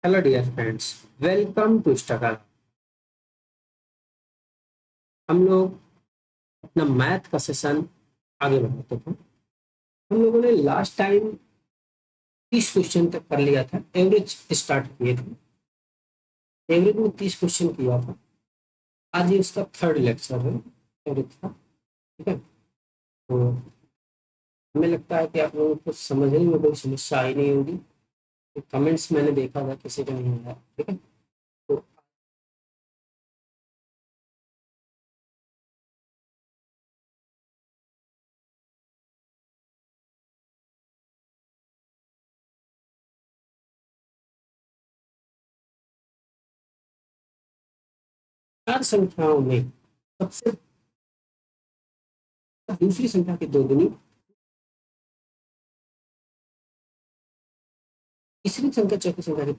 Hello dear friends, welcome to struggle. हम लोग अपना मैथ का सेशन आगे बढ़ाते हैं। हम लोगों ने लास्ट टाइम 30 क्वेश्चन तक कर लिया था। एवरेज स्टार्ट किए थे, एवरेज में 30 क्वेश्चन किया था। आज ये उसका थर्ड लेक्चर है एवरेज का। ठीक है, तो हमें लगता है कि आप लोगों को समझने में कोई समस्या आई नहीं होगी। तो कमेंट्स मैंने देखा था, किसी का नहीं आया। ठीक है, तो 4 संख्याओं में सबसे दूसरी संख्या की दोगुनी, तीसरी संख्या चौथी संख्या की।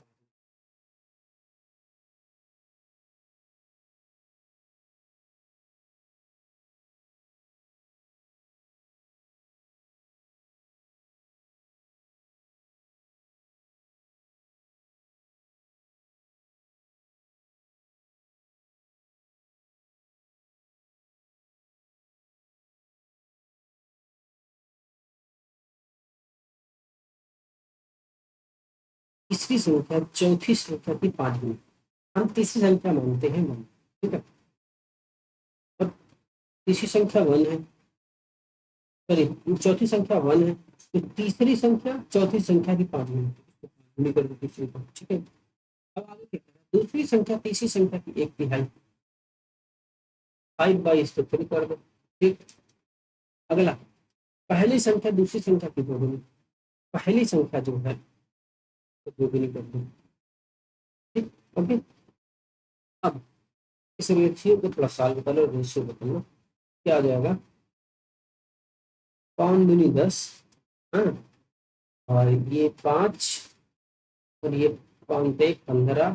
तीसरी संख्या चौथी संख्या की 5 गुनी। हम तीसरी संख्या मानते हैं 1। ठीक है, और तीसरी संख्या 1 है, सॉरी चौथी संख्या 1 है, तो तीसरी संख्या चौथी संख्या की 5 गुनी कर दो तीसरी को। ठीक है, अब आगे क्या करें? दूसरी संख्या तीसरी संख्या की 1/3, 5/3 कर दो। ठीक, अगला पहली संख्या दूसरी संख्या की दोगुनी, पहली संख्या जो है तो दोगुनी कर दो। ठीक, ओके। अब इस रेशियो को थोड़ा साल बदलो, रेशियो बदलो, क्या आ जाएगा? 5×10, हाँ, और ये 5, और ये 5×15,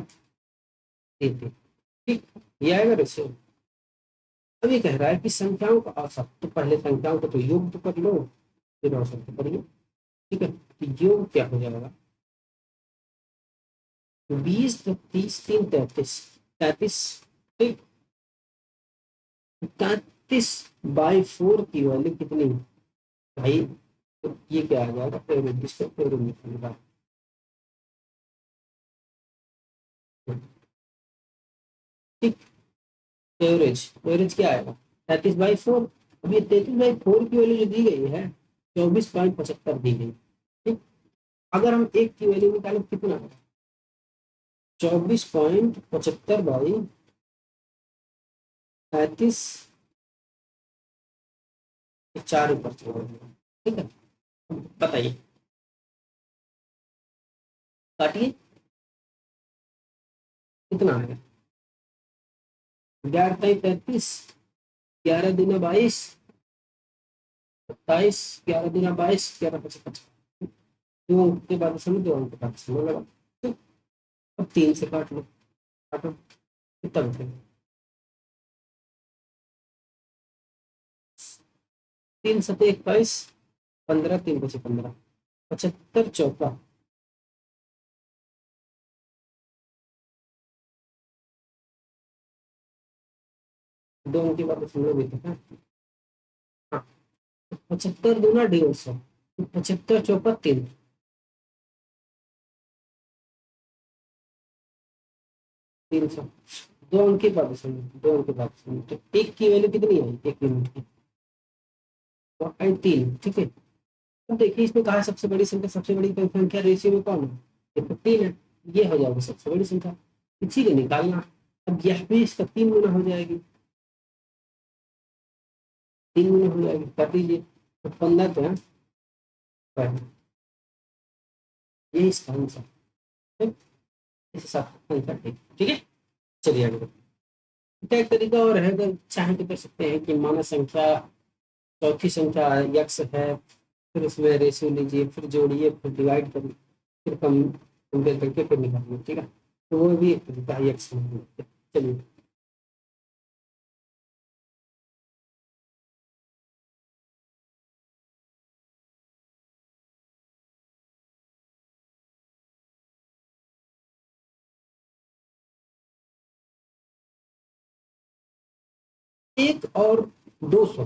ठीक, ये आएगा रेशियो। अब ये कह रहा है कि संख्याओं का औसत, तो पहले संख्याओं को तो योग तो कर लो, फिर औसत तो करिए। ठीक है, तो योग क्या हो जाएगा? 20, 30, 3, 33, 33। ठीक, 33/4 की वैल्यू कितनी है भाई? तो ये क्या आ जाएगा? फिर इसको फिर निकालूंगा। ठीक, एवरेज, एवरेज क्या आएगा? 33/4। अब ये 33/4 की वैल्यू जो दी गई है 24.75 दी गई। ठीक, अगर हम एक की वैल्यू निकालें कितना है? 24.75/33, 4 ऊपर छोड़। ठीक है, बताइए, काटिए, कितना आएगा? 11×33, 11×22, 27, 11×22, 11×25। दो अंक के बाद समझ, दो अंक के बाद समझ लगा। ठीक, अब 3 से काट लो, काटो, कितना बचेगा? 3×7=21, 15, 3×5=15, 75 चौका। दो अंक के बाद दशमलव भी था। हाँ, 75×2 = 150, 75 चौका 3, 300। दो अंक के बाद दशमलव, दो अंक के बाद दशमलव, तो एक की वैल्यू कितनी आई? 1 यूनिट की, 3। ठीक है, अब देखिए इसमें कहा है सबसे बड़ी संख्या, सबसे बड़ी संख्या रेशियो में कौन है? ये 15 है, ये हो जाएगी सबसे बड़ी संख्या, इसीलिए निकालना। अब यह भी इसका 3 गुना हो जाएगी, 3 गुना हो जाएगी, कर दीजिए। तो 15 तो है, ये इसका आंसर। ठीक, इस हिसाब से आंसर ठीक, ठीक है। चलिए आगे बढ़ते हैं। क्या एक तरीका और है, अगर चाहे तो कर सकते हैं कि माना संख्या, चौथी संख्या यक्स है, फिर उसमें रेशियो लीजिए, फिर जोड़िए, फिर डिवाइड करिए, फिर कम कंपेयर करके फिर निकालिए। ठीक है, तो वो भी एक तरीका है यक्स में। चलिए। 1 और 200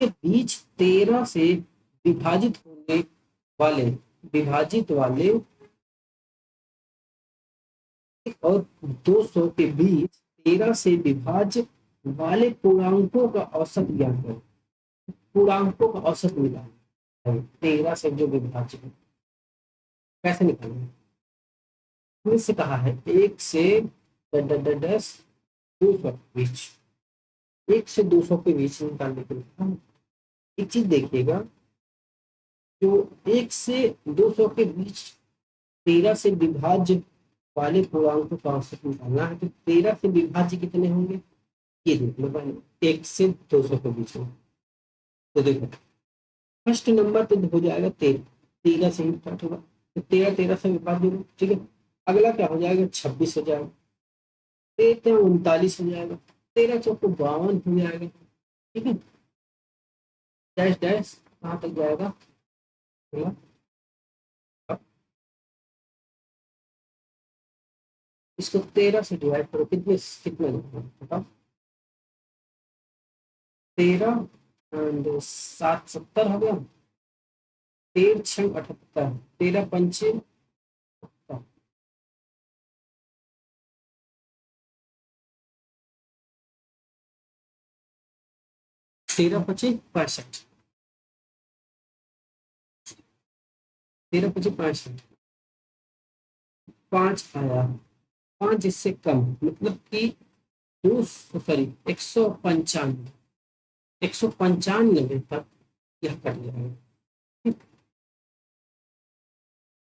के बीच 13 से विभाजित होने वाले विभाजित वाले 1 और 200 के बीच 13 से विभाज्य वाले पूर्णांकों का औसत ज्ञात करें। पूर्णांकों का औसत निकालना है 13 से जो विभाज्य है, कैसे निकालना है? इससे कहा है 1 से 200 के बीच, 1 से 200 के बीच निकालने के लिए एक चीज देखिएगा, जो 1 से 200 के बीच 13 से विभाज्य वाले पूर्णांकों का औसत निकालना है, तो 13 से विभाज्य कितने होंगे ये देख लो पहले, 1 से 200 के बीच में। तो देखो फर्स्ट नंबर तो हो जाएगा 13, 13 से ही स्टार्ट होगा, तो 13 13 से विभाज्य होगा, ठीक है। अगला क्या हो जाएगा, 26 हो जाएगा, 13 39 हो जाएगा, 13 चौको 52 हो जाएगा, ठीक है। डैश डैश कहाँ तक जाएगा, इसको 13 से डिवाइड करो, कितने कितना बताओ, 13 एंड 7 70 हो गया, 13 6 78, 13 पंचे 13 पचे 65, 13 पचे 65, 5 आया, 5 इससे कम, मतलब कि 2 सॉरी 195, 195 तक यह कर जाएगा।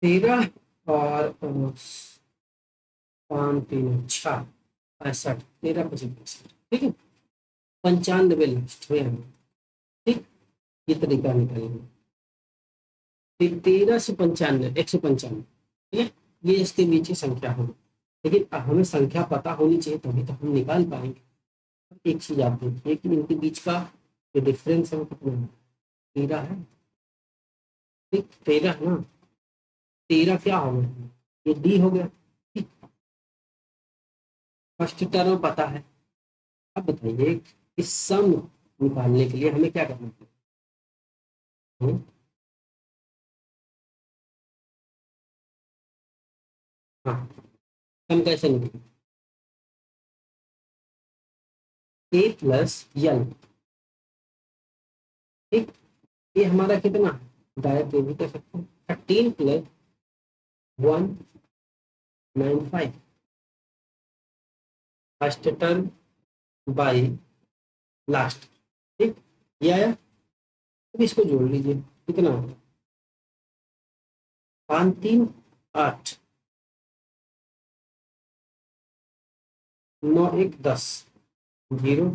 13 और 5 3 6 65, 13 पचे 65, ठीक है। 95 लास्ट में आएगा, ठीक। ये तरीका निकालेंगे, फिर 13 से 95, 195, ठीक है। ये इसके बीच की संख्या होगी, लेकिन अब हमें संख्या पता होनी चाहिए तभी तो हम निकाल पाएंगे। एक चीज आप देखिए कि इनके बीच का जो डिफरेंस है वो कितना है, 13 है, ठीक, 13 है ना, 13 क्या हो गया, ये डी हो गया, ठीक। फर्स्ट टर्म पता है, अब बताइए इस सम निकालने के लिए हमें क्या करना है। हाँ, सम कैसे निकालें, ए प्लस यल, ठीक। ये हमारा कितना है, डायरेक्ट ये भी कर सकते हैं, 13 plus 195 first term by last, ठीक। ये आया, अब इसको जोड़ लीजिए, कितना होगा, 5 3 8, 9 1 10, 0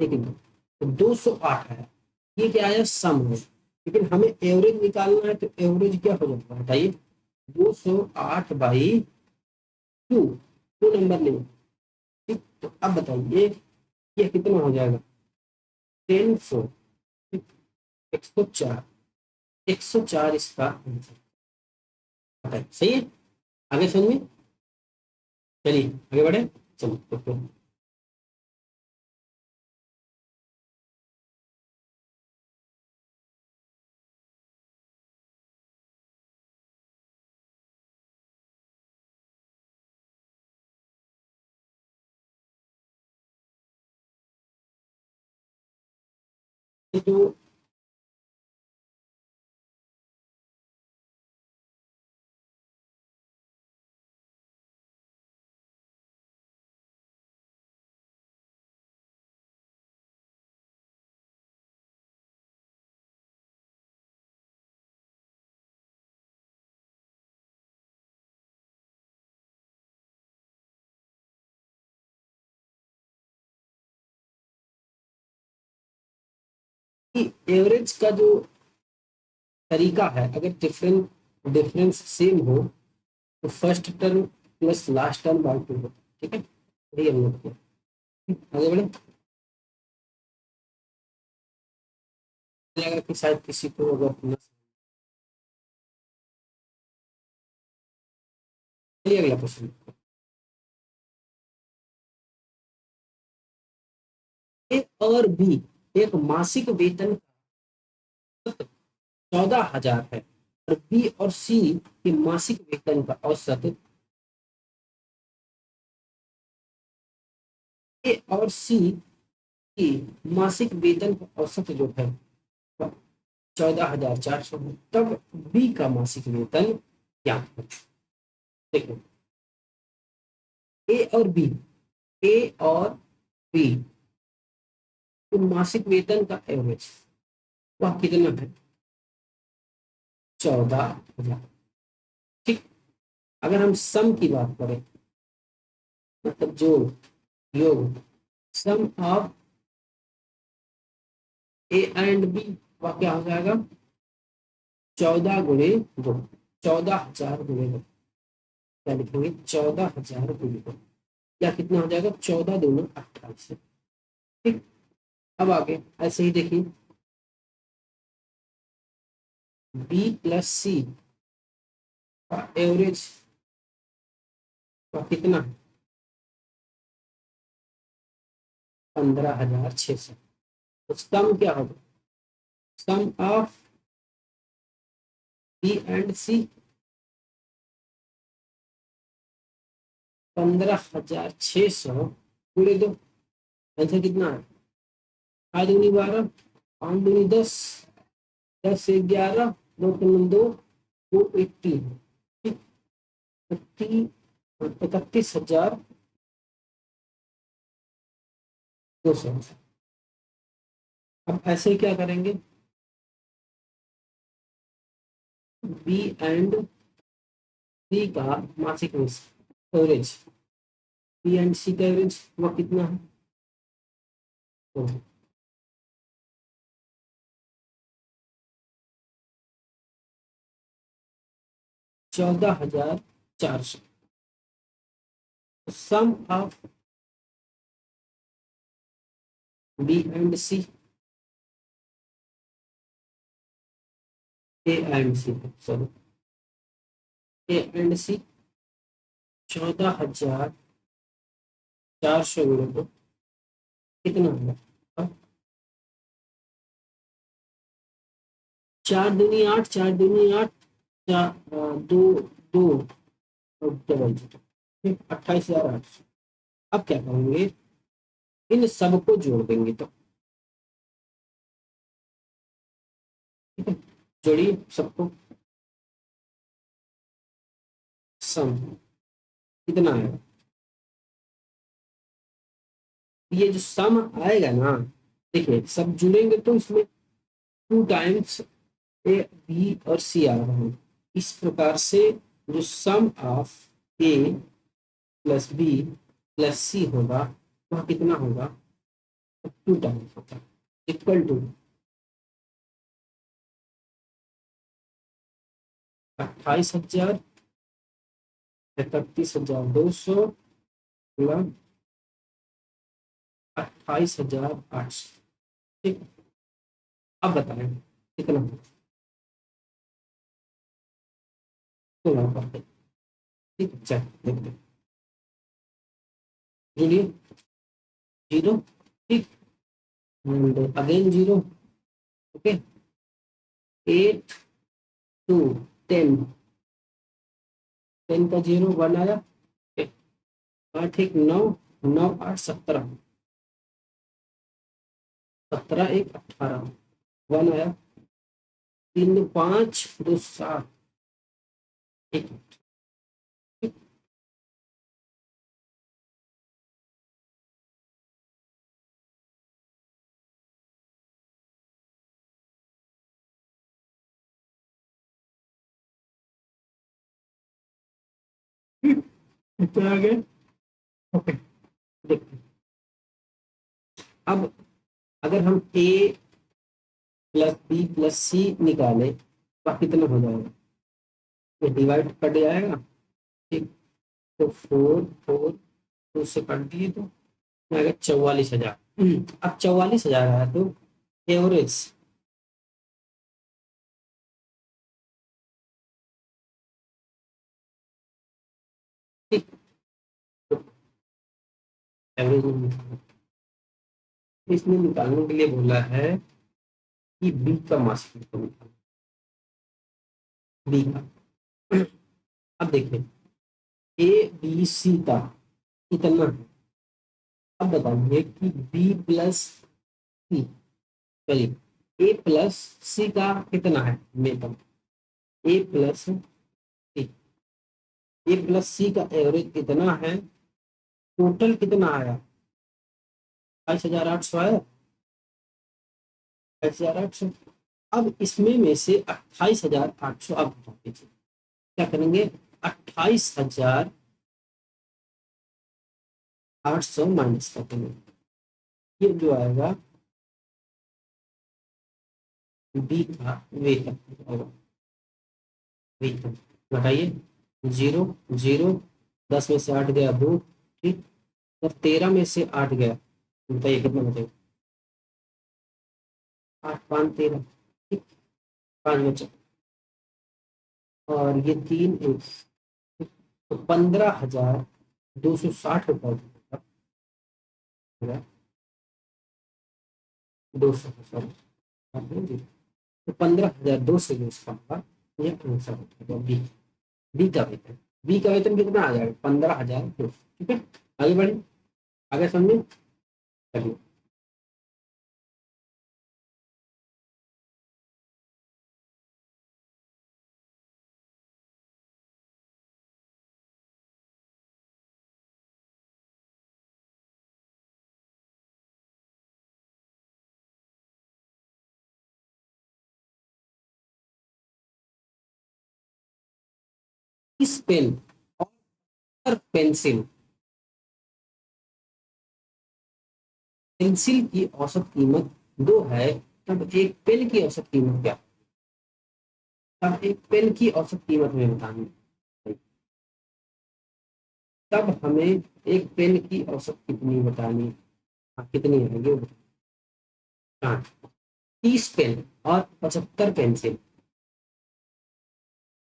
1 2, तो 208 है। ये क्या आया, सम है, लेकिन हमें एवरेज निकालना है, तो एवरेज क्या हो जाएगा बताइए, 208 बाई 2, 2 नंबर नहीं, ठीक। तो अब बताइए ये कितना हो जाएगा, 10 104, 104 इसका आंसर, बताइए सही है। आगे समझ में, चलिए आगे बढ़े, चलिए तो ये जो एवरेज का जो तरीका है, अगर डिफरेंस सेम हो तो first term plus last term by 2 होता है, ठीक है। यही हम लोग किया, आगे बढ़े, लगा कि शायद किसी को अगर चलिए अगला क्वेश्चन। और बी एक मासिक वेतन 14,000 है और बी और सी के मासिक वेतन का औसत ए और सी की मासिक वेतन का औसत जो है 14,400 है, तब बी का मासिक वेतन क्या है? देखो, ए और बी, ए और बी तो मासिक वेतन का एवरेज वह कितना है? 14,000। ठीक। अगर हम सम की बात करें, मतलब जोड़, योग, सम ऑफ ए एंड बी, वह क्या हो जाएगा? 14 × 2, 14,000 × 2, क्या लिखेंगे? 14,000 × 2, या कितना हो जाएगा? 14×2 = 28। ठीक। अब आगे ऐसे ही देखिए, बी प्लस सी का एवरेज का कितना है? 15,600। तो सम क्या होगा? सम ऑफ बी एंड सी 15,600 पूरे दो, आंसर कितना है? 8×2 = 12, 5×2 = 10, 10×1 = 11, 2×2 = 280। ठीक। 31,200। अब ऐसे ही क्या करेंगे? बी एंड सी का मासिक एवरेज, बी एंड सी का एवरेज वो कितना है? तो 14,400। Sum of B and C, A and C, sorry, A and C 14,400 × 2 कितना होगा? अब 4×2 = 8, 4×2 = 8, चार, दो, दो और डबल 0, 28,800। अब क्या करेंगे? इन सबको जोड़ देंगे तो ठीक है, जोड़िए सबको। सम कितना है? ये जो सम आएगा ना, देखिए सब जुड़ेंगे तो इसमें 2 टाइम्स ए बी और सी आ रहा है। इस प्रकार से जो sum of A plus B plus C होगा वह कितना होगा? 2 टाइम्स होगा, इक्वल टू 28,000, 31,200 प्लस 28,800। ठीक। अब बताएं कितना होगा? 16 ठीक है, चल देखते हैं। जुड़िए, 0, ठीक, एंड अगेन 0, ओके, 8, 2, 10, 10 का 0, 1 आया, 8 1 9, 9 8 17, 17 1 18, 1 आया, 3 2 5 2 7, 1। कितना आ गया? ओके, देखते हैं। अब अगर हम ए प्लस बी प्लस सी निकालें तो कितना हो जाएगा? ये डिवाइड कट जाएगा, ठीक, तो 4 4 2 से काट दिए तो आएगा 44,000। अब 44,000 आया तो एवरेज ठीक, तो एवरेज इसने निकालने के लिए बोला है कि बी का मास कितना निकालना, बी का। अब देखिए ए बी सी का कितना है, अब बताइए कि बी प्लस सी, चलिए ए प्लस सी का कितना है मेथड, ए प्लस सी, ए प्लस सी का एवरेज कितना है, टोटल कितना आया, 22,800 आया, 22,800। अब इसमें में से 28,800 अब हटा दीजिए, क्या करेंगे, 28,800 माइनस कर देंगे, ये जो आएगा बी का वेतन होगा, वेतन बताइए, 0 0, 10 में से 8 गया 2, ठीक, और 13 में से 8 गया, बताइए कितना बचेगा, 8 5 13, ठीक, 5 बचा, और ये 3 1, तो 15,260 रुपए, 200, सॉरी, तो 15,200 जो इसका होगा, ये आंसर होगा बी, बी का वेतन, बी का वेतन कितना आ जाएगा, 15,200, ठीक है। आगे बढ़े, आगे समझे, चलिए। इस पेन और पेंसिल, पेंसिल की औसत कीमत 2 है, तब एक पेन की औसत कीमत क्या, तब एक पेन की औसत कीमत में बतानी, तब हमें एक पेन की औसत कितनी बतानी, हाँ, कितनी आएगी वो बताओ। हाँ, 30 पेन और 75 पेंसिल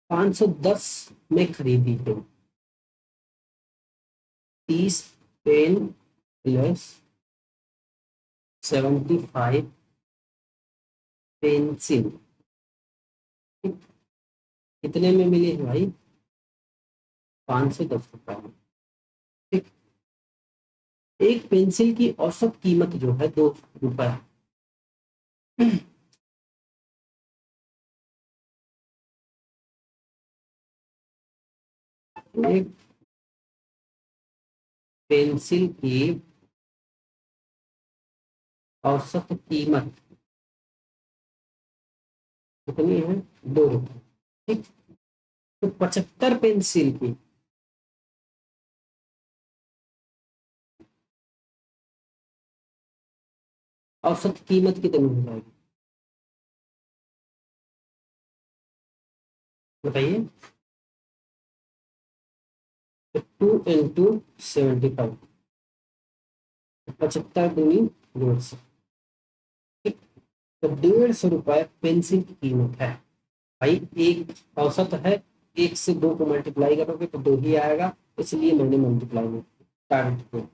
510 में खरीदी गई, 30 पेन प्लस 75 पेंसिल कितने में मिली है भाई, 510 रुपए में, ठीक। एक पेंसिल की औसत कीमत जो है 2 रुपए, एक पेंसिल की औसत कीमत कितनी है, 2 रुपए, ठीक। तो 75 पेंसिल की औसत कीमत कितनी हो जाएगी, बताइए, तो 2 × 75, 75 दूनी 150, ठीक। तो 150 रुपए पेंसिल की कीमत है भाई, एक औसत है, एक से 2 को मल्टीप्लाई करोगे तो 2 ही आएगा, इसलिए मैंने मल्टीप्लाई में डायरेक्ट किया।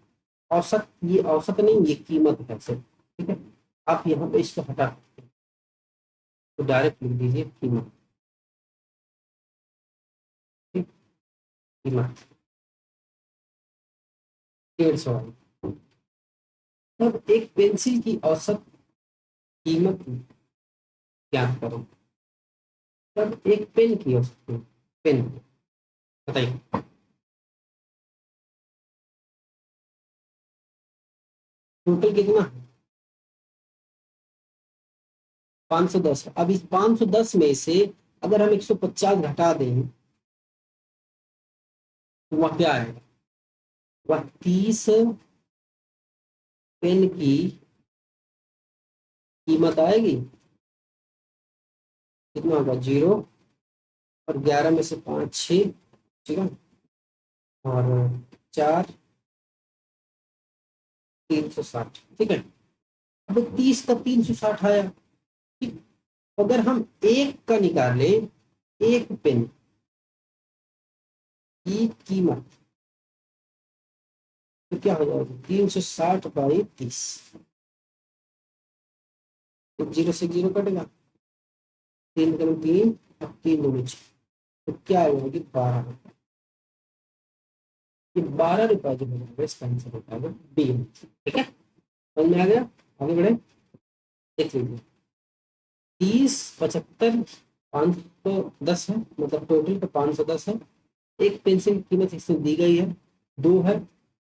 औसत, ये औसत नहीं, ये कीमत है सिर्फ, ठीक है। आप यहाँ पे इसको हटा सकते हैं, तो डायरेक्ट लिख दीजिए कीमत, ठीक, कीमत 150। तब एक पेंसिल की औसत कीमत ज्ञात करो, तब एक पेन की औसत कीमत, पेन, बताइए, टोटल कितना है, 510। अब इस 510 में से अगर हम 150 घटा दें तो वह क्या आएगा, वह 30 पेन की कीमत आएगी, कितना होगा, 0, और 11 में से 5 6, ठीक है, और 4 360, ठीक है। अब 30 का 360 आया, ठीक। अगर हम एक का निकालें, एक पेन की कीमत, तो क्या हो जाएगा, 360 बाई 30, तो 0 से 0 कटेगा, 3 कम 3 और 3 दूनी 6, तो क्या आएगा कि 12 रुपये। ये 12 रुपये जो बनेगा इसका आंसर होता है बी। ठीक है, समझ में आ गया? आगे बढ़े, देख लीजिए। 30, 75, 510 है, मतलब टोटल का 510 है। एक पेंसिल की कीमत इसमें दी गई है 2 है।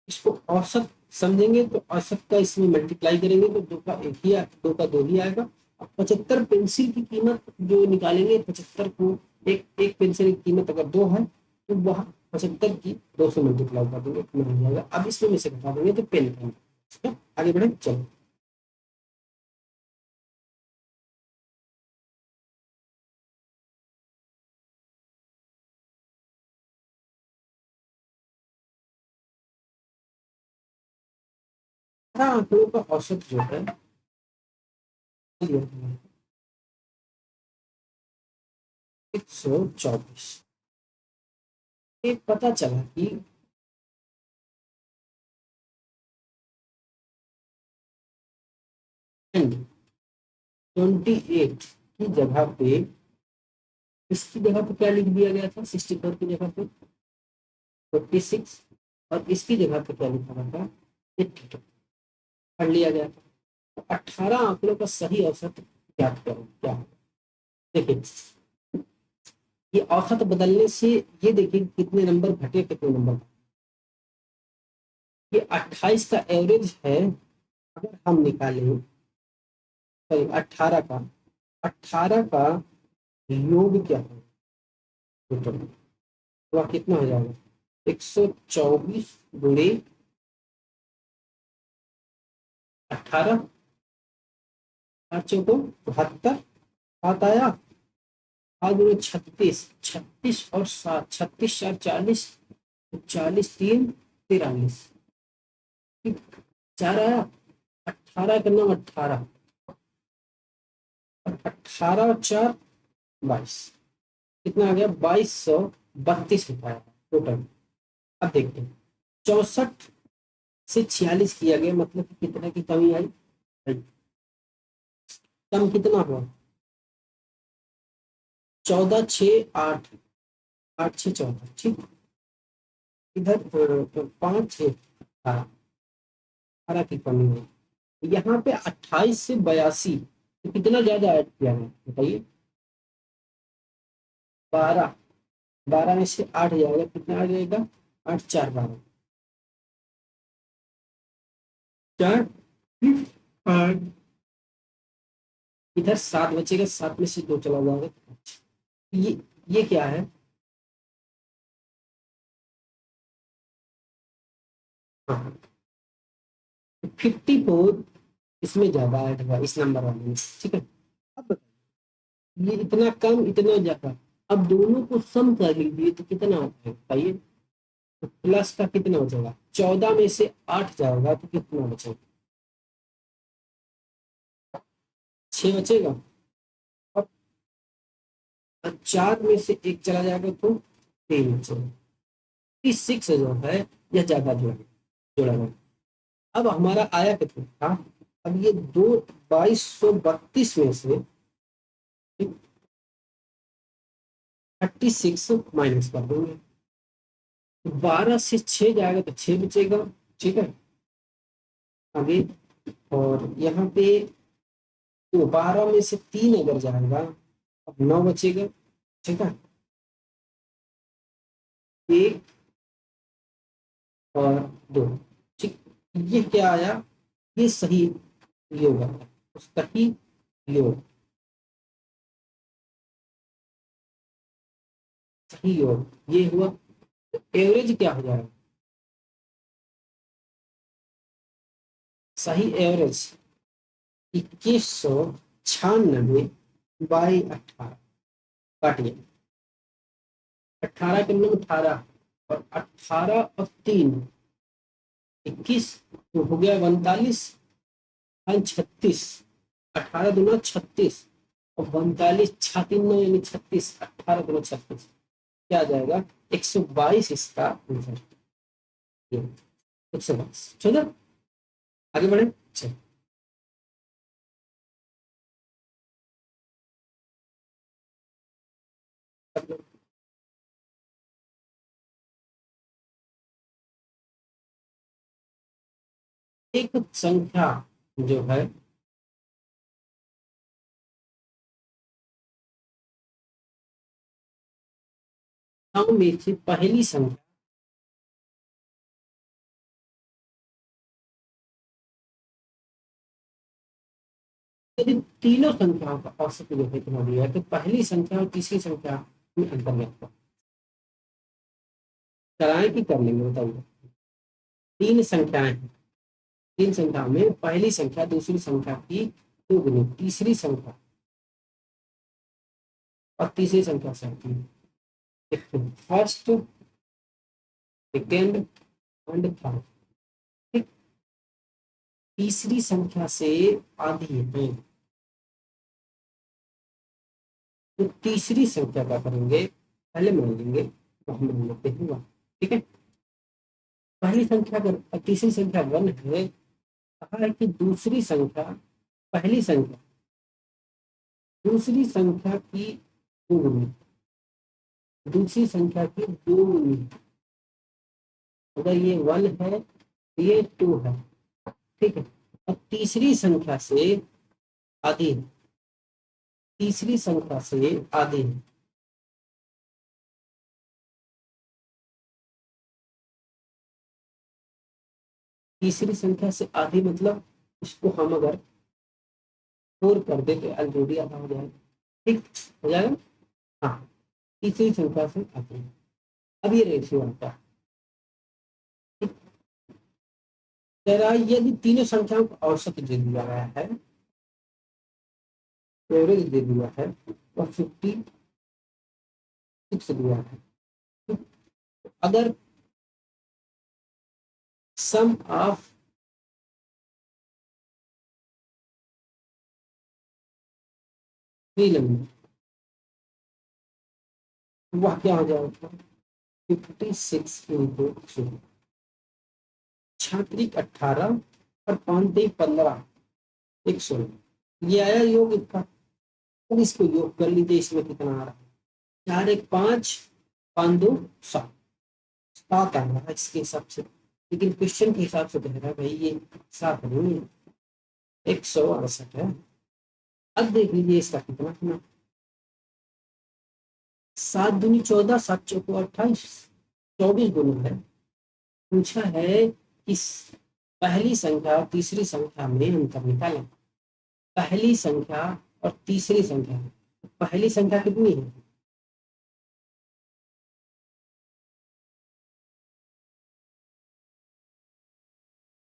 इसको औसत समझेंगे तो औसत का इसमें मल्टीप्लाई करेंगे तो 2 का 1 ही 2 का 2 ही आएगा। अब 75 पेंसिल की कीमत जो निकालेंगे, 75 को एक एक पेंसिल की कीमत अगर 2 है तो वह 75 की 2 से मल्टीप्लाई कर देंगे तो मिल जाएगा। अब इसमें में से घटा देंगे तो पेन का। ठीक है, आगे बढ़े, चलो। हाँ, आंकड़ों का औसत जो है 124। ये पता चला कि 28 की जगह पे, इसकी जगह पे क्या लिख दिया गया था, 64 की जगह पे 46, और इसकी जगह पे क्या लिखा गया था, 82 पढ़ लिया गया था। तो 18 आंकड़ों का सही औसत ज्ञात करो क्या है। देखिए, ये औसत बदलने से ये देखिए कितने नंबर घटे कितने नंबर, ये 28 का एवरेज है। अगर हम निकालें, सॉरी 18 का, 18 का योग क्या है टोटल, तो वह कितना हो जाएगा, 124 गुणे 18, 8 चौको 72, सात आया, 7 गुणे 36, 36 और 7, 36 4 40, 40 3 43, 4 आया, 18 का नाम 18, 18 और 4 22, कितना आ गया, 2232 रुपया टोटल। अब देखते हैं, 64 से 46 किया गया, मतलब कि कितने की कमी आई, कम कितना हुआ, 14 6 8, 8 6 14, ठीक। इधर 5 6 18 की कमी है। यहाँ पे 28 से 82, तो कितना ज्यादा ऐड किया है बताइए, 12, 12 में से 8 जाएगा, कितना आ जाएगा, 8 4 12, 4 8, इधर 7 बचेगा, 7 में से 2 चला जाएगा। ये क्या है, हाँ 54 इसमें ज्यादा ऐड हुआ इस नंबर वाले में, ठीक है। अब बताइए, ये इतना कम इतना ज्यादा, अब दोनों को सम कर लीजिए तो कितना आता है बताइए, तो प्लस का कितना बचेगा, 14 में से 8 जाएगा तो कितना बचेगा, 6 बचेगा। अब 4 में से 1 चला जाएगा तो 3 बचेगा। 6 जो है यह ज्यादा जोड़ा गया। अब हमारा आया कितना था, अब ये 2232 में से 36 माइनस कर देंगे, 12 से 6 जाएगा तो 6 बचेगा, ठीक है। आगे, और यहाँ पे तो 12 में से 3 अगर जाएगा, अब 9 बचेगा, ठीक है। 1 और 2, ठीक। ये क्या आया, ये सही योग आया, तो सही योग, सही योग ये हुआ। एवरेज क्या हो जाएगा, सही एवरेज 2196 बाई 18, काटिए, 18 के नंबर 18, और 18 और 3 21, तो हो गया 42 और 36, 18 दूना 36, और 42 6 3 9 यानी 36, 18 दूना 36, क्या आ जाएगा, 122 इसका आंसर, 122। चलो आगे बढ़े, चलो। एक संख्या जो है में से पहली संख्या यदि तीनों संख्याओं का औसत जो है इतना दिया है तो पहली संख्या और तीसरी संख्या में अंतर रखता कराए कि कर लेंगे बताइए। तीन संख्याएं हैं, तीन संख्या में पहली संख्या दूसरी संख्या की दो गुनी तीसरी संख्या और तीसरी संख्या से आती है फर्स्ट सेकेंड एंड थर्ड। ठीक, तीसरी संख्या से आधी है तो तीसरी संख्या का करेंगे पहले मान लेंगे तो हम मान लेते हैं वन। ठीक है, पहली संख्या अगर तीसरी संख्या वन है, कहा है कि दूसरी संख्या पहली संख्या दूसरी संख्या की दो गुनी दूसरी संख्या की दो गुनी अगर ये वन है ये टू है। ठीक है, अब तीसरी संख्या से आधी है, तीसरी संख्या से आधी है तीसरी संख्या से आधी मतलब इसको हम अगर फोर कर दे तो ऑलरेडी आधा हो जाएगा। ठीक हो जाएगा। हाँ, तीसरी संख्या से आधी है। अब ये रेशियो आता है। जरा यदि तीनों संख्याओं का औसत दे दिया गया है, एवरेज दे दिया है और 56 दिया है, तो अगर सम ऑफ थ्री नंबर वह क्या हो जाएगा 56 इंटू थ्री, छात्रिक 18 और पांच 15 116 ये आया योग इसका। अब इसको योग कर लीजिए, इसमें कितना आ रहा है चार एक पांच पांच दो सात सात आ रहा है इसके हिसाब से, लेकिन क्वेश्चन के हिसाब से कह रहा है भाई ये सात नहीं है 168 है। अब देख लीजिए इसका कितना कितना सात दूनी 14 सात चौको 28 24 गुना है। पूछा है कि पहली संख्या और तीसरी संख्या में अंतर निकालें। पहली संख्या और तीसरी संख्या, पहली संख्या कितनी है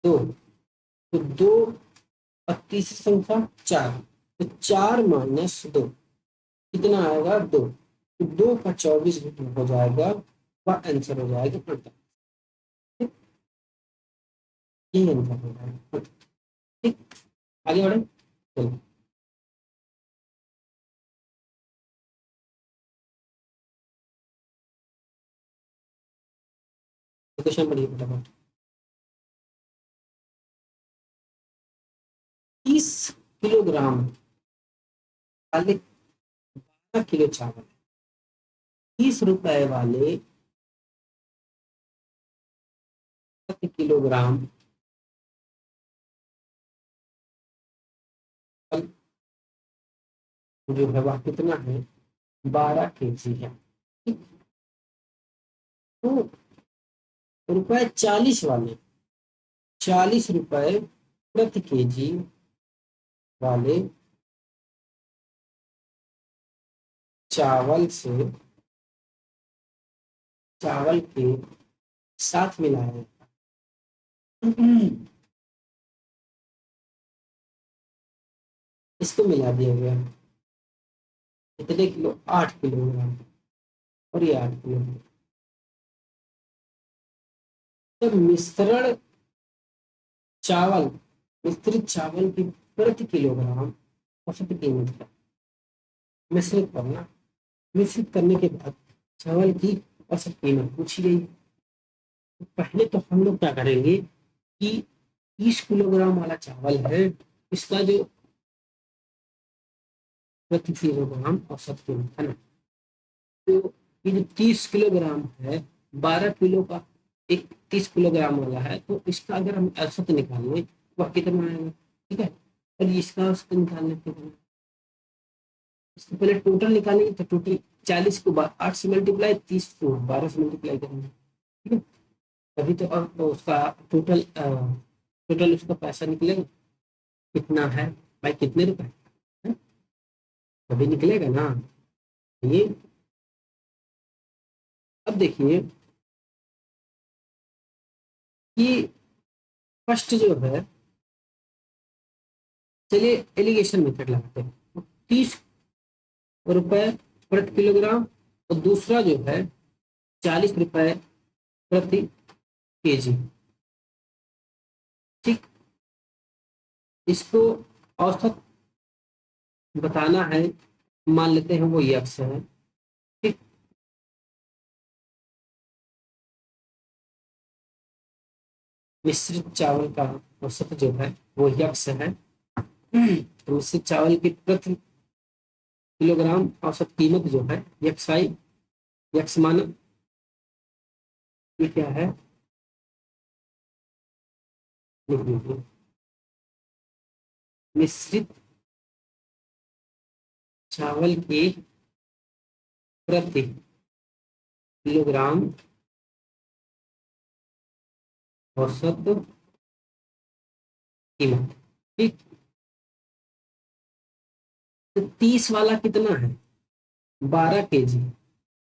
दो, तो दो और तीसरी संख्या चार, तो चार माइनस दो कितना आएगा दो, तो दो का 24 हो जाएगा वह आंसर हो जाएगा 48। यही आंसर हो जाएगा। ठीक, आगे बढ़े चलो क्वेश्चन पढ़िए फटाफट। 30 किलोग्राम वाले 12 किलो चावल, 30 रुपए वाले 7 किलोग्राम जो है वह कितना है 12 केजी है। ठीक, तो रुपए 40 वाले 40 रुपए प्रति केजी वाले चावल से चावल के साथ मिलाए इसको मिला दिया गया कितने किलो 8 किलोग्राम और ये 8 किलो। तो चावल मिश्रित चावल की प्रति किलोग्राम औसत कीमत है। मिश्रित करना, मिश्रित करने के बाद चावल की औसत कीमत पूछी गई। तो पहले तो हम लोग क्या करेंगे कि 30 किलोग्राम वाला चावल है इसका जो प्रति किलोग्राम औसत कीमत है ना, तो ये जो 30 किलोग्राम है 12 किलो का एक 30 किलोग्राम वाला है, तो इसका अगर हम औसत निकालें वह कितना आएगा, ठीक है। और इसका औसत निकालने के लिए इसको पहले टोटल निकालेंगे, तो टोटल 40 को 8 से मल्टीप्लाई, 30 को 12 से मल्टीप्लाई करेंगे, ठीक है। तभी तो उसका टोटल उसका पैसा निकलेगा कितना है भाई, कितने रुपए है? तभी निकलेगा ना ये। अब देखिए कि फर्स्ट जो है, चलिए एलिगेशन मेथड लगाते हैं। 30 रुपए प्रति किलोग्राम, और दूसरा जो है 40 रुपए प्रति केजी, ठीक। इसको औसत बताना है, मान लेते हैं वो यक्स है, ठीक। मिश्रित चावल का औसत जो है वो यक्स है। तो मिश्रित चावल की प्रति किलोग्राम औसत कीमत जो है यक्स आई, यक्स मानक, ये क्या है लिख लीजिए। मिश्रित चावल की प्रति किलोग्राम औसत कीमत, ठीक। तो 30 वाला कितना है, 12 केजी,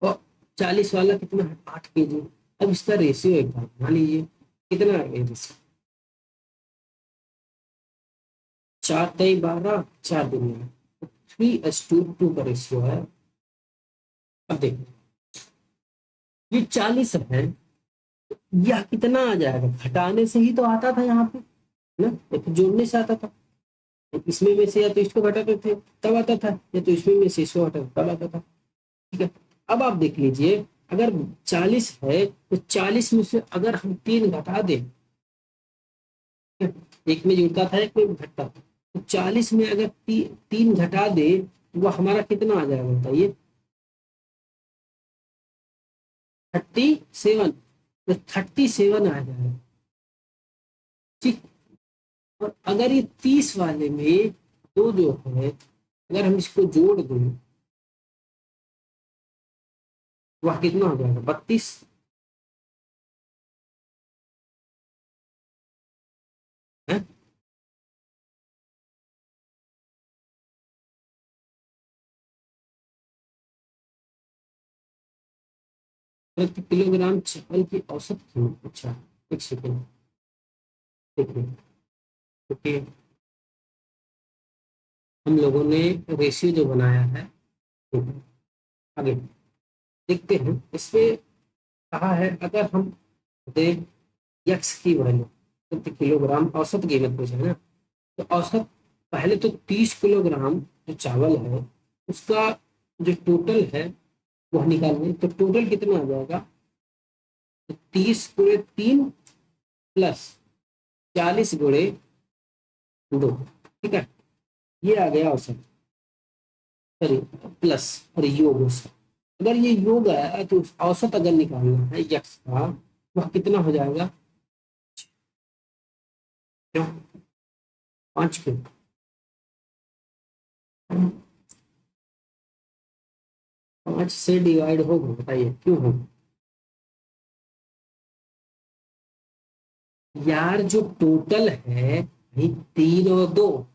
और 40 वाला कितना है, 8 केजी। अब इसका रेशियो एक बार मान लीजिए, कितना है रेशियो, 4×12, 4×2, 3:2 का रेशियो है। अब देखो ये 40 है, यह कितना आ जाएगा, घटाने से ही तो आता था यहाँ पे ना, या तो जोड़ने से आता था। इसमें में से या तो इसको घटाते थे तब आता था, या तो इसमें में से इसको घटाते तब आता था, ठीक है। अब आप देख लीजिए, अगर 40 है तो 40 में से अगर हम 3 घटा दें, एक में जुड़ता था एक में घटता था, तो 40 में अगर 3 घटा दे तो वह हमारा कितना आ जाएगा बताइए, 37। तो 37 आ जाएगा, ठीक। और अगर ये 30 वाले में दो जो है, अगर हम इसको जोड़ दें, वह कितना हो जाएगा, 32 है। प्रति किलोग्राम चावल की औसत कीमत, अच्छा एक सेकेंड देखिए, क्योंकि हम लोगों ने रेशियो जो बनाया है, ठीक है, आगे देखते हैं। इसमें कहा है अगर हम दे यक्स की वैल्यू प्रति किलोग्राम औसत कीमत पूछे है ना, तो औसत पहले तो 30 किलोग्राम जो चावल है उसका जो टोटल है वह निकालने, तो टोटल कितना आ जाएगा, तो 30 × 3 प्लस 40 × 2, ठीक है। ये आ गया औसत, सॉरी प्लस, और योग उसका, अगर ये योग है तो औसत अगर निकालना है यक्स का, वह कितना हो जाएगा, क्यों 5 क्यों, 5 से डिवाइड होगा, बताइए क्यों होगा। यार जो टोटल है भाई 3 और 2,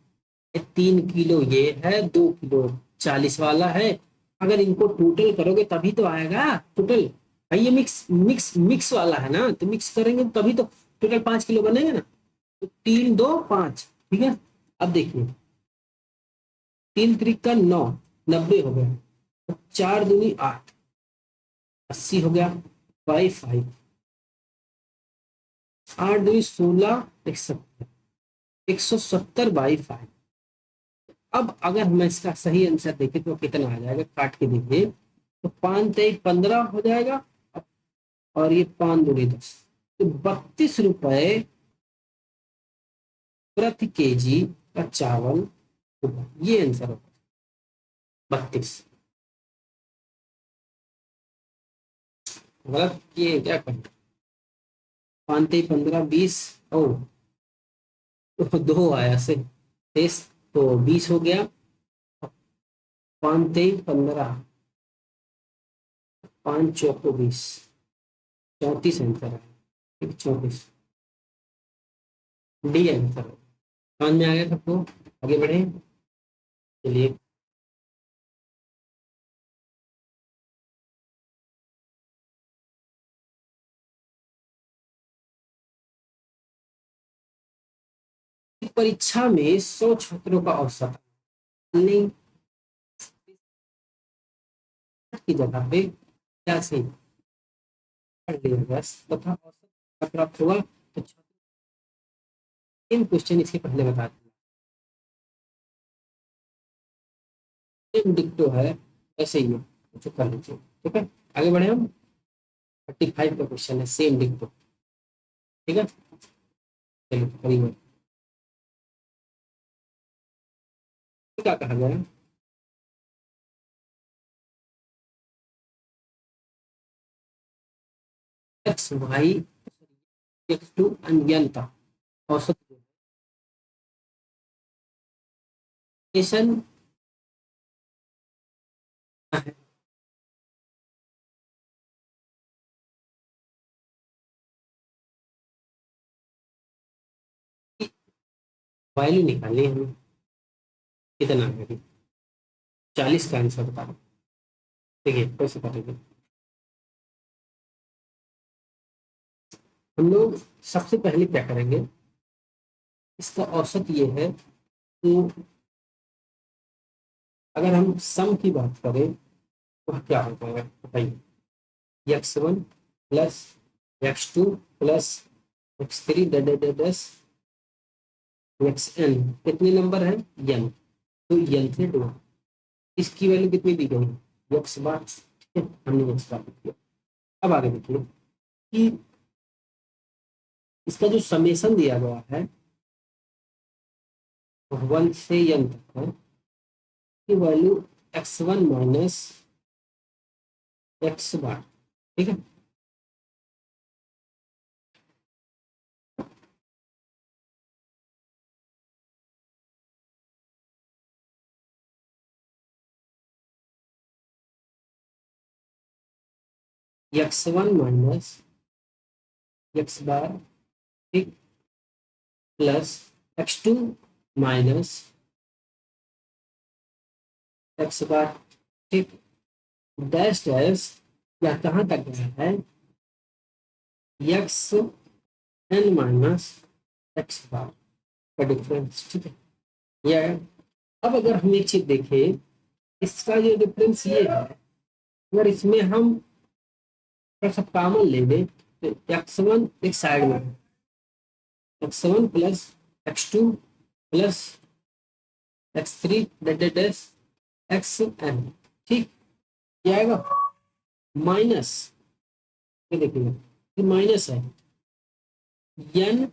3 किलो ये है, 2 किलो 40 वाला है, अगर इनको टोटल करोगे तभी तो आएगा टोटल। भाई ये मिक्स मिक्स मिक्स वाला है ना, तो मिक्स करेंगे तभी तो टोटल 5 किलो बनेगा ना, तो 3×2=5, ठीक है। अब देखिए 3×3=9, 90 हो गया, तो 4×2=8, 80 हो गया, बाई 5, 8×2=16, 170/5। अब अगर हम इसका सही आंसर देखें तो कितना आ जाएगा, काट के देखिए, तो 5×3=15 हो जाएगा, और ये 5×2=10, तो 32 रुपए प्रति केजी का चावल होगा, ये आंसर होगा 32। गलत किए क्या करें, 5 3 15 20। ओ तो 2 आया से तेईस, तो 20 हो गया। 5 3 15, 5 चौको 20, 34 आंसर है। ठीक, 34 डी आंसर है। समझ में आ गया सबको? आगे बढ़े चलिए। परीक्षा में 100 छात्रों का औसत नहीं की जगह पे क्या से पढ़ लिया बस तथा औसत का प्राप्त हुआ तो इन क्वेश्चन इसके पहले बता दिया डिक्टो है, ऐसे ही है तो कर लीजिए। ठीक है, आगे बढ़े हम। 35 का क्वेश्चन है सेम डिक्टो। ठीक है, चलिए करिए। क्या कहा गया है? एक्स वाई एक्स टू अनंत औसत क्वेश्चन वैल्यू निकालनी है हमें। कितना है? 40 का आंसर बता दो। देखिए कैसे करेंगे हम लोग। सबसे पहले क्या करेंगे, इसका औसत ये है कि अगर हम सम की बात करें तो क्या हो जाएगा बताइए। x1 plus x2 plus x3 डस एक्स एन, कितने नंबर है n, तो n से दो। इसकी वैल्यू कितनी दी गई एक्स बार। ठीक है, हमने एक्स बार लिख दिया। अब आगे देखिए कि इसका जो समेशन दिया गया है 1 से n तक है की वैल्यू x1 माइनस एक्स बार। ठीक है, x1 माइनस एक्स बार, ठीक, प्लस x2 माइनस एक्स बार। ठीक, डैश डैश या कहाँ तक गया है एक्स एन माइनस एक्स बार का डिफरेंस। ठीक है, यह अब अगर हम एक चीज देखें, इसका जो डिफरेंस ये है, अगर इसमें हम थोड़ा सा कॉमन ले लें तो x1 एक साइड में है, x1 plus x2 plus x3 dash x n. ठीक, ये आएगा माइनस, ये देखिए ये माइनस है एन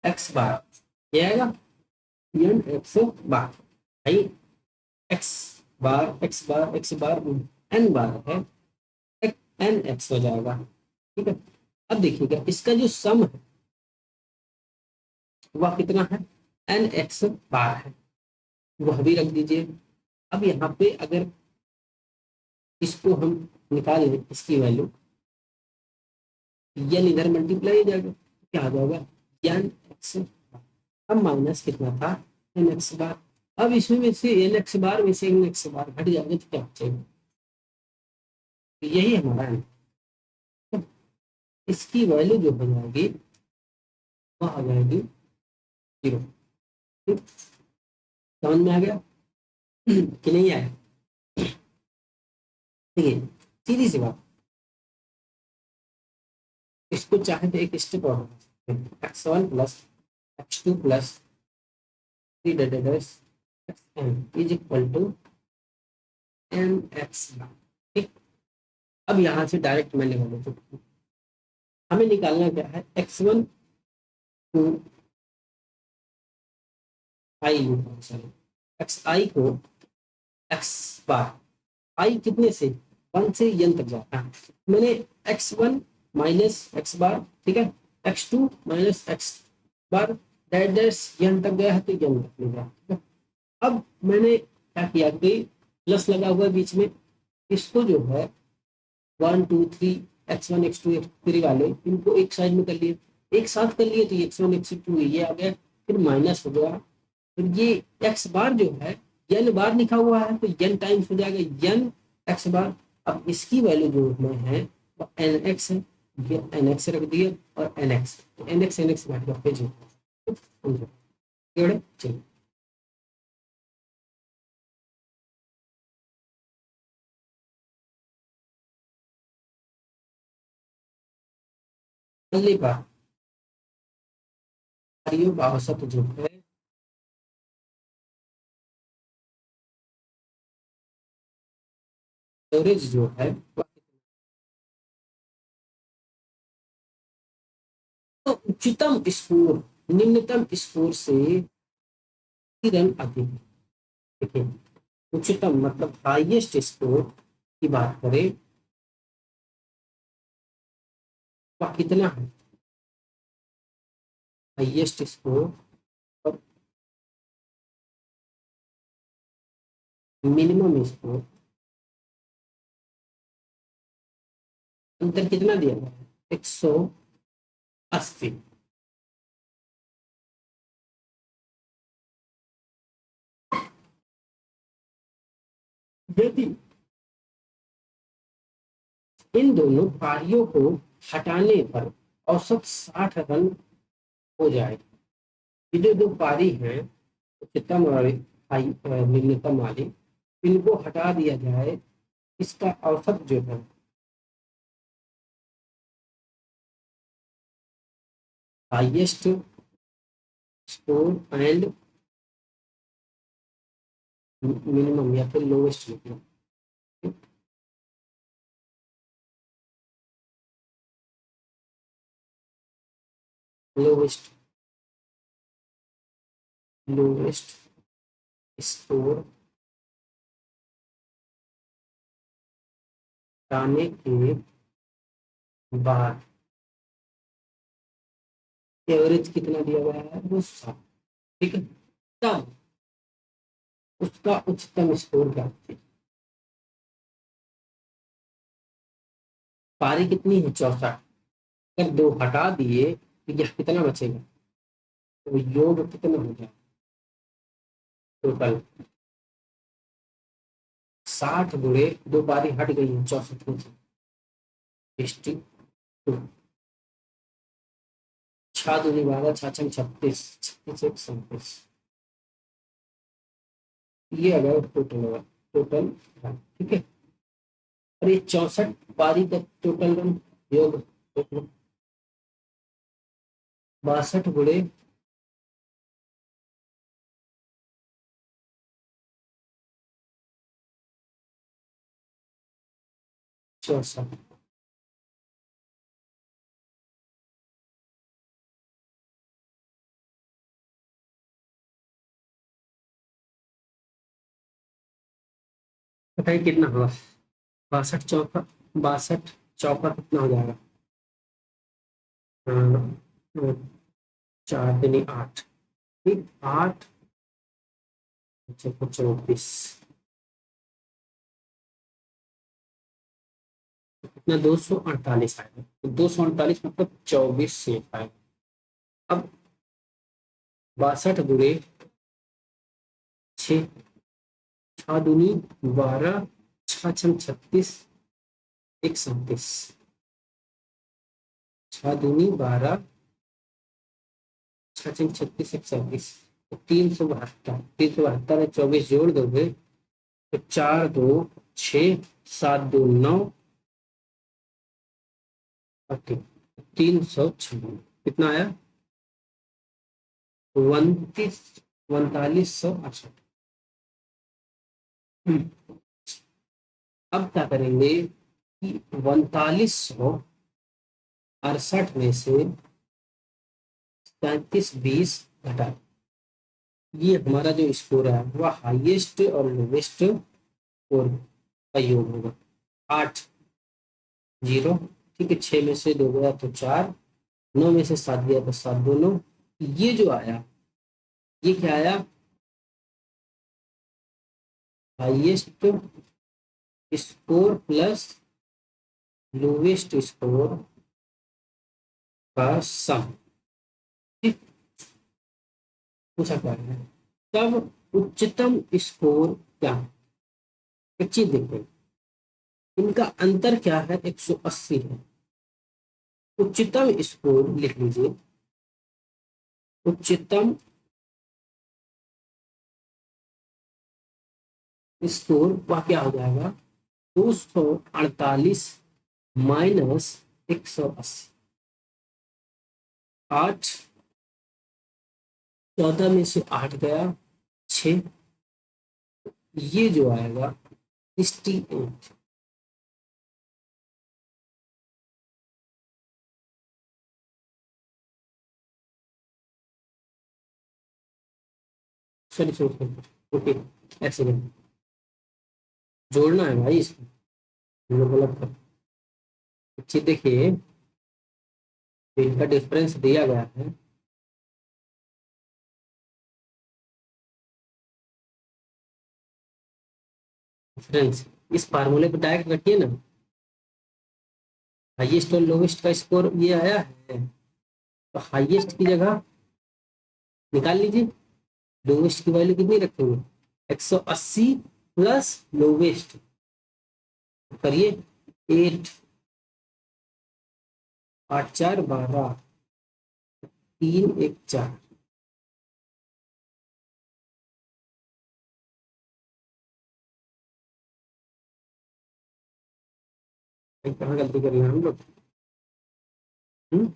एक्स बार, ये आएगा एन एक्स बार। भाई एक्स बार एक्स बार एक्स बार एन बार है, एन एक्स हो जाएगा। ठीक है, अब देखिएगा इसका जो सम है वह कितना है एन एक्स बार है, वह भी रख दीजिए। अब यहाँ पे अगर इसको हम निकाल लें इसकी वैल्यू, एन इधर मल्टीप्लाई हो जाएगा, क्या आ जाएगा एन एक्स। अब माइनस कितना था एन एक्स बार। अब इसमें में से एन एक्स बार में से एन एक्स बार घट जाएगा तो क्या बचेगा, तो यही हमारा है। तो इसकी वैल्यू जो हो जाएगी वह आ जाएगी 0। ठीक, समझ में आ गया कि नहीं आया? देखिए सीधी सी बात, इसको चाहे तो एक स्टेप और x1 plus x2 plus 3 dash x n is equal to n x. ठीक, अब यहाँ से डायरेक्ट मैं निकाल लेता हूँ। हमें निकालना क्या है x1 को आई, सॉरी एक्स आई को एक्स बार, आई कितने से 1 से n तक जाता है। मैंने x1 माइनस एक्स बार, ठीक है, x2 माइनस एक्स बार डैश डैश यन तक गया है तो यन तक ले गया। अब मैंने क्या किया कि प्लस लगा हुआ है बीच में, इसको जो है 1 2 3 x1 x2 x3 वाले इनको एक साइड में कर लिए, एक साथ कर लिए तो x1 x2 ये आ गया, फिर माइनस हो गया, फिर ये x बार जो है n बार लिखा हुआ है तो n टाइम्स हो जाएगा n x बार। अब इसकी वैल्यू जो में है वो nx है, ये nx रख दिए और nx, तो nx nx बैठ गया पेज में। चलिए अगली बात, आयु औसत जो है एवरेज जो है तो उच्चतम स्कोर निम्नतम स्कोर से 3 रन अधिक। देखिए उच्चतम मतलब हाईएस्ट स्कोर की बात करें वह कितना है, हाईएस्ट स्कोर और मिनिमम स्कोर अंतर कितना दिया गया है, 180। यदि इन दोनों पारियों को हटाने पर औसत 60 रन हो जाए, ये जो दो पारी हैं उच्चतम और निम्नतम वाली, इनको हटा दिया जाए, इसका औसत जो है हाईएस्ट स्कोर एंड मिनिमम या फिर लोवेस्ट मतलब लोवेस्ट लोवेस्ट स्कोर हटाने के बाद एवरेज कितना दिया गया है वो 7, ठीक है। तब उसका उच्चतम स्कोर क्या है, पारी कितनी है 64, अगर दो हटा दिए तो यह कितना बचेगा, तो योग कितना हो जाए टोटल 60 गुणे दो पारी हट गई है 64 में से 62, 6 दूनी 12 6 छंग 36 36 एक 37, ये अगर टोटल होगा टोटल, ठीक है। और ये 64 पारी का टोटल रन योग 62 गुणे 64, बताइए कितना होगा, 62 चौका 62 चौका कितना हो जाएगा, 4 दूनी 8, ठीक 8 चौको 34, कितना 248 आएगा, तो 248 मतलब 24 से आएगा। अब 62 गुणे 6, 6 दूनी 12 6 छंग 36 एक 37, 6 दूनी 12 6 छंग 36 एक 37, 372 है, 24 जोड़ दोगे तो 4 2 6 7 2 9, ओके 356 कितना आया 4968। अब क्या करेंगे कि 4968 में से 37 20 घटा, ये हमारा जो स्कोर है वह हाईएस्ट और लोवेस्ट स्कोर का योग होगा 8 0, ठीक है। 6 में से 2 गया तो 4, 9 में से 7 गया तो 7 2 9। ये जो आया, ये क्या आया, highest score plus lowest score का सम। ठीक, पूछा क्या है, तब उच्चतम स्कोर क्या है। एक चीज देखो, इनका अंतर क्या है, 180 है। उच्चतम स्कोर लिख लीजिए, उच्चतम स्कोर वह क्या हो जाएगा, 248 माइनस 180। 8, 14 में से 8 गया 6, ये जो आएगा 68। सॉरी सॉरी सॉरी, ओके, एक सेकंड, जोड़ना है भाई इसको, हम लोग गलत कर। अच्छी देखिए, इनका डिफरेंस दिया गया है, डिफरेंस इस फार्मूले को डायरेक्ट रखिए ना। हाईएस्ट और लोवेस्ट का स्कोर ये आया है, तो हाईएस्ट की जगह निकाल लीजिए, लोवेस्ट की वैल्यू कितनी रखेंगे, 180 प्लस लोवेस्ट, करिए 8, 8 4 12, 3 1 4। कहाँ गलती कर रहे हैं हम लोग, हम्म?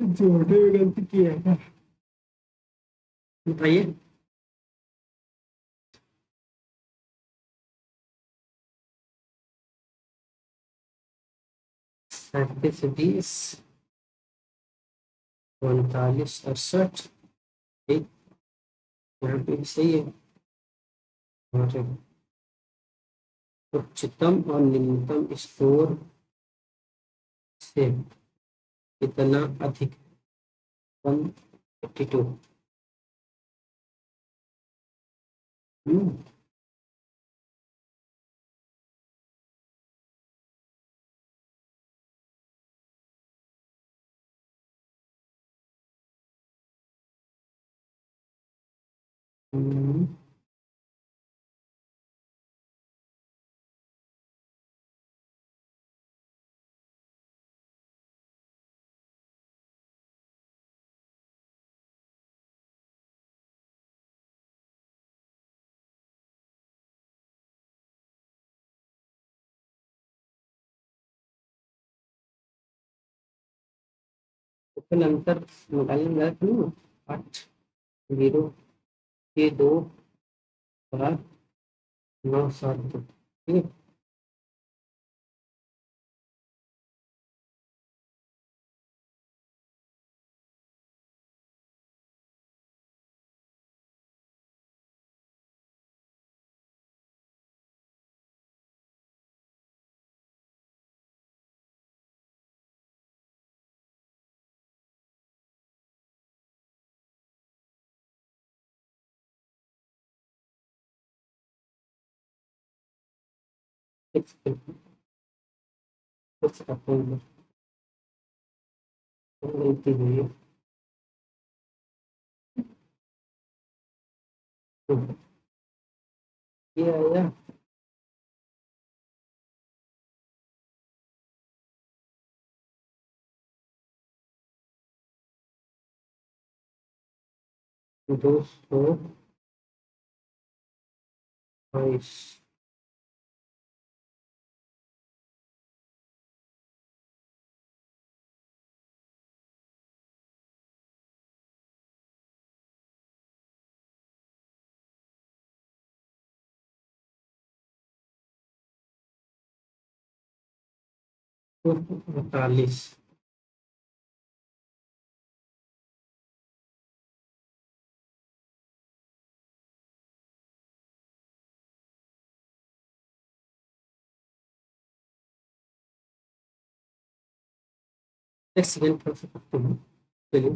जोड़ने में गलती की है क्या, बताइए। सैंतीस 20, 39 68, ठीक, यहाँ पे भी सही है। और उच्चतम और निम्नतम स्कोर से कितना अधिक, 182। हम्म, हम्म, तो फिर अंतर निकालने गया था, 8 0 6 2 4 9 7 2, ठीक है। कुछ करते हैं, गलती हुई है। तो ये आया 222। तो 48। एक सेकेंड कर सकते हैं। चलिए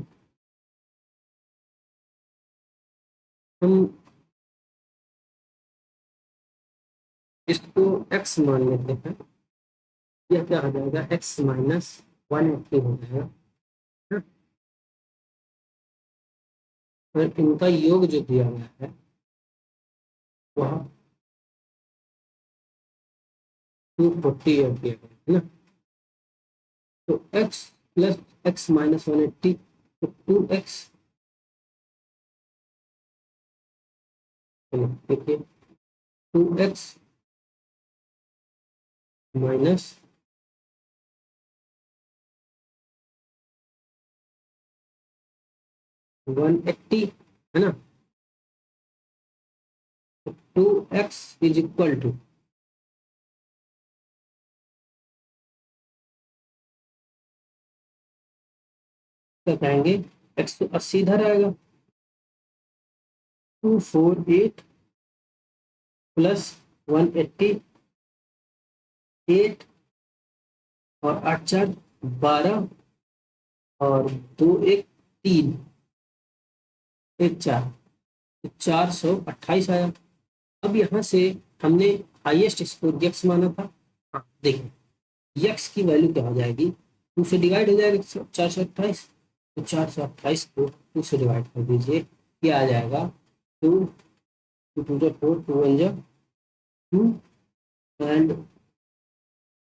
हम इसको x मान लेते हैं। यह क्या हो जाएगा, x माइनस 180 हो जाएगा। हाँ, और इनका योग जो दिया गया है वह 240 योग दिया गया है ना। तो x प्लस एक्स माइनस 180, तो 2x, चलो देखिए 2x माइनस 180 है ना। तो 2x इज इक्वल टू, क्या कहेंगे, x तो 80 इधर आएगा, 248 प्लस 180, 8 और 8 4 12 और 2 1 3, 1 4, तो 428 आया। अब यहाँ से हमने हाईएस्ट स्कोर यक्स माना था। हाँ देखिए यक्स की वैल्यू क्या हो जाएगी, 2 से डिवाइड हो जाएगा 428, तो 428 को 2 से डिवाइड कर दीजिए, ये आ जाएगा 2, 2 2 जा 4, 2 1 जा 2 एंड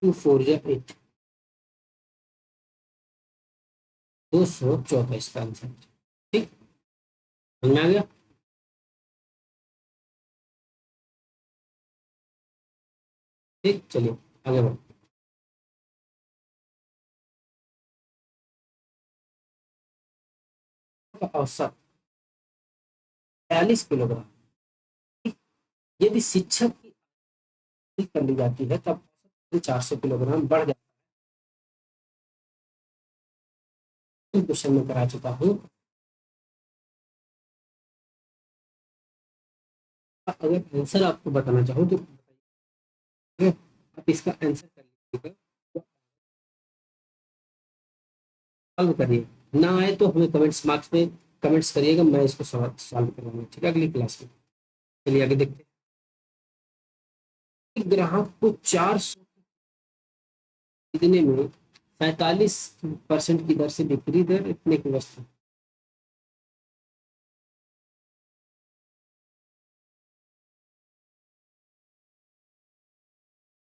2 4 जा 8, 224 का आंसर। ठीक, समझ में आ गया। ठीक, चलिए आगे बढ़ते हैं। औसत 42 किलोग्राम, यदि शिक्षक की कर ली जाती है तब 400 किलोग्राम बढ़ जाता है। क्वेश्चन में करा चुका हूँ। अगर आंसर आपको बताना चाहूँ तो आप इसका आंसर कर लीजिएगा, सॉल्व करिए। ना आए तो हमें कमेंट्स मार्क्स में कमेंट्स करिएगा, मैं इसको सॉल्व करूंगा, ठीक है, अगली क्लास में। चलिए आगे देखते हैं। एक ग्राहक को 400 खरीदने में 47% की दर से बिक्री दर इतने की वस्तु